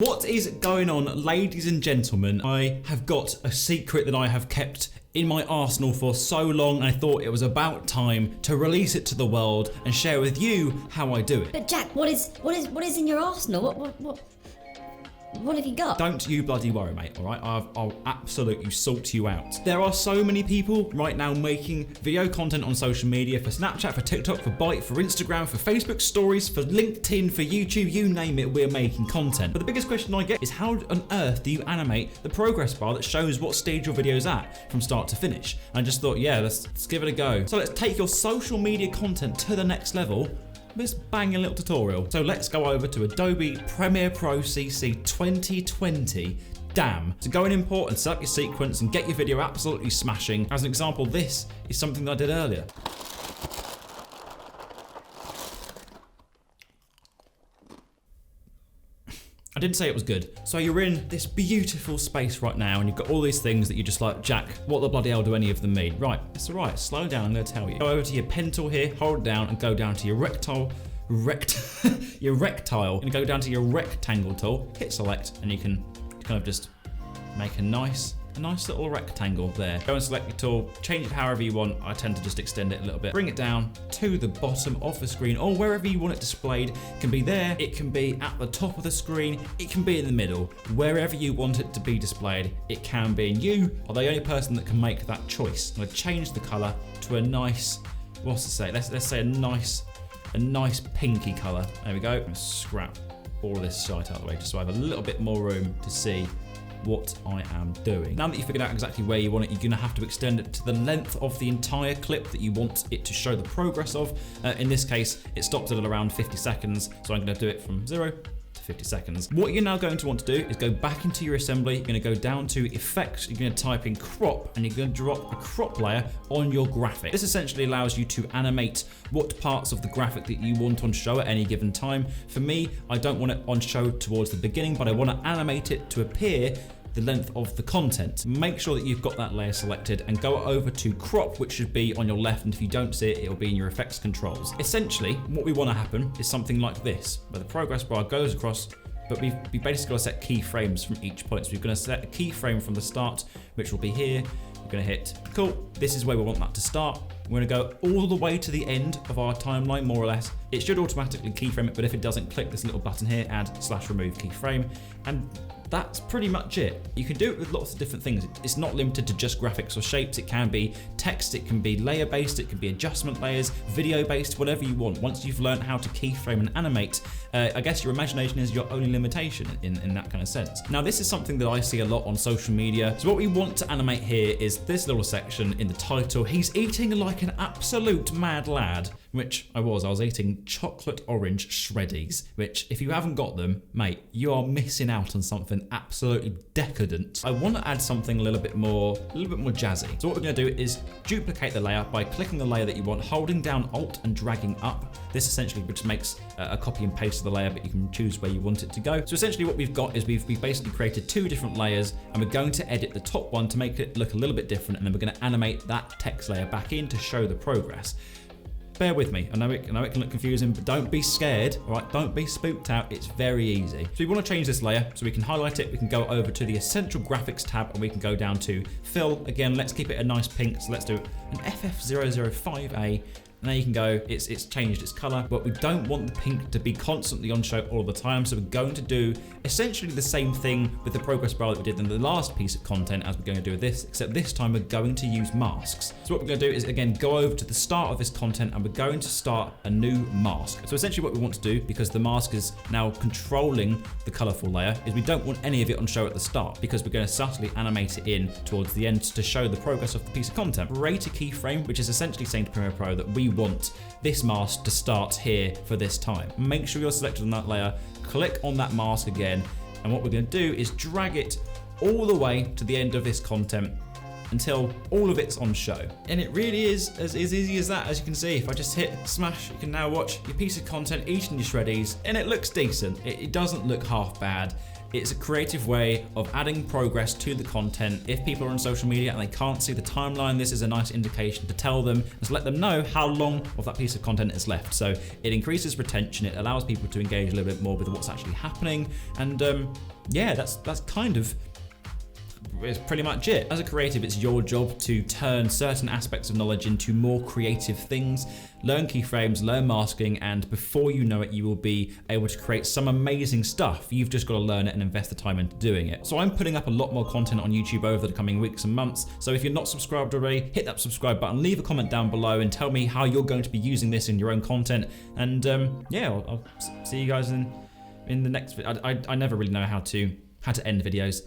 What is going on, ladies and gentlemen? I have got a secret that I have kept in my arsenal for so long, and I thought it was about time to release it to the world and share with you how I do it. But Jack, what is in your arsenal? What have you got? Don't you bloody worry, mate, alright? I'll absolutely sort you out. There are so many people right now making video content on social media for Snapchat, for TikTok, for Byte, for Instagram, for Facebook stories, for LinkedIn, for YouTube, you name it, we're making content. But the biggest question I get is how on earth do you animate the progress bar that shows what stage your video's at from start to finish? And I just thought, yeah, let's give it a go. So let's take your social media content to the next level. This banging little tutorial. So let's go over to Adobe Premiere Pro CC 2020. Damn. So go and import and set up your sequence and get your video absolutely smashing. As an example, this is something that I did earlier. I didn't say it was good. So you're in this beautiful space right now and you've got all these things that you're just like, Jack, what the bloody hell do any of them mean? Right, it's all right, slow down, I'm gonna tell you. Go over to your pen tool here, hold it down and go down to your rectile, and go down to your rectangle tool, hit select, and you can kind of just make a nice little rectangle there. Go and select your tool, change it however you want. I tend to just extend it a little bit. Bring it down to the bottom of the screen or wherever you want it displayed. It can be there, it can be at the top of the screen, it can be in the middle. Wherever you want it to be displayed, it can be. And you are the only person that can make that choice. I'm gonna change the color to a nice, what's to say? Let's say a nice pinky color. There we go. I'm gonna scrap all of this shite out of the way just so I have a little bit more room to see what I am doing. Now that you've figured out exactly where you want it, you're gonna have to extend it to the length of the entire clip that you want it to show the progress of. In this case, it stopped at around 50 seconds, so I'm gonna do it from 0 to 50 seconds. What you're now going to want to do is go back into your assembly, you're gonna go down to effects, you're gonna type in crop, and you're gonna drop a crop layer on your graphic. This essentially allows you to animate what parts of the graphic that you want on show at any given time. For me, I don't want it on show towards the beginning, but I want to animate it to appear the length of the content. Make sure that you've got that layer selected and go over to crop, which should be on your left, and if you don't see it, it'll be in your effects controls. Essentially, what we want to happen is something like this, where the progress bar goes across, but we basically got to set keyframes from each point. So we're going to set a keyframe from the start, which will be here. We're going to hit cool. This is where we want that to start. We're going to go all the way to the end of our timeline, more or less. It should automatically keyframe it, but if it doesn't, click this little button here, add / remove keyframe, and that's pretty much it. You can do it with lots of different things. It's not limited to just graphics or shapes. It can be text, it can be layer based, it can be adjustment layers, video based, whatever you want. Once you've learned how to keyframe and animate, I guess your imagination is your only limitation in that kind of sense. Now this is something that I see a lot on social media. So what we want to animate here is this little section in the title. He's eating like an absolute mad lad, which I was eating chocolate orange shreddies, which if you haven't got them, mate, you are missing out on something absolutely decadent. I want to add something a little bit more jazzy. So what we're going to do is duplicate the layer by clicking the layer that you want, holding down Alt and dragging up. This essentially just makes a copy and paste of the layer, but you can choose where you want it to go. So essentially what we've got is we've basically created two different layers, and we're going to edit the top one to make it look a little bit different, and then we're going to animate that text layer back in to show the progress. Bear with me, I know it can look confusing, but don't be scared, all right? Don't be spooked out, it's very easy. So we want to change this layer, so we can highlight it, we can go over to the Essential Graphics tab, and we can go down to Fill. Again, let's keep it a nice pink, so let's do an FF005A, and there you can go, it's changed its color, but we don't want the pink to be constantly on show all the time, so we're going to do essentially the same thing with the progress bar that we did in the last piece of content as we're going to do with this, except this time we're going to use masks. So what we're going to do is, again, go over to the start of this content, and we're going to start a new mask. So essentially what we want to do, because the mask is now controlling the colorful layer, is we don't want any of it on show at the start, because we're going to subtly animate it in towards the end to show the progress of the piece of content. Create a keyframe, which is essentially saying to Premiere Pro that we want this mask to start here for this time. Make sure you're selected on that layer, click on that mask again, and what we're going to do is drag it all the way to the end of this content until all of it's on show. And it really is as easy as that. As you can see, if I just hit smash, you can now watch your piece of content eating your shreddies, and it looks decent. It doesn't look half bad. It's a creative way of adding progress to the content. If people are on social media and they can't see the timeline, this is a nice indication to tell them and to let them know how long of that piece of content is left. So it increases retention, it allows people to engage a little bit more with what's actually happening, and yeah, that's kind of is pretty much it. As a creative, it's your job to turn certain aspects of knowledge into more creative things, learn keyframes, learn masking, and before you know it, you will be able to create some amazing stuff. You've just got to learn it and invest the time into doing it. So I'm putting up a lot more content on YouTube over the coming weeks and months. So if you're not subscribed already, hit that subscribe button, leave a comment down below and tell me how you're going to be using this in your own content. And yeah, I'll see you guys in the next video. I never really know how to end videos.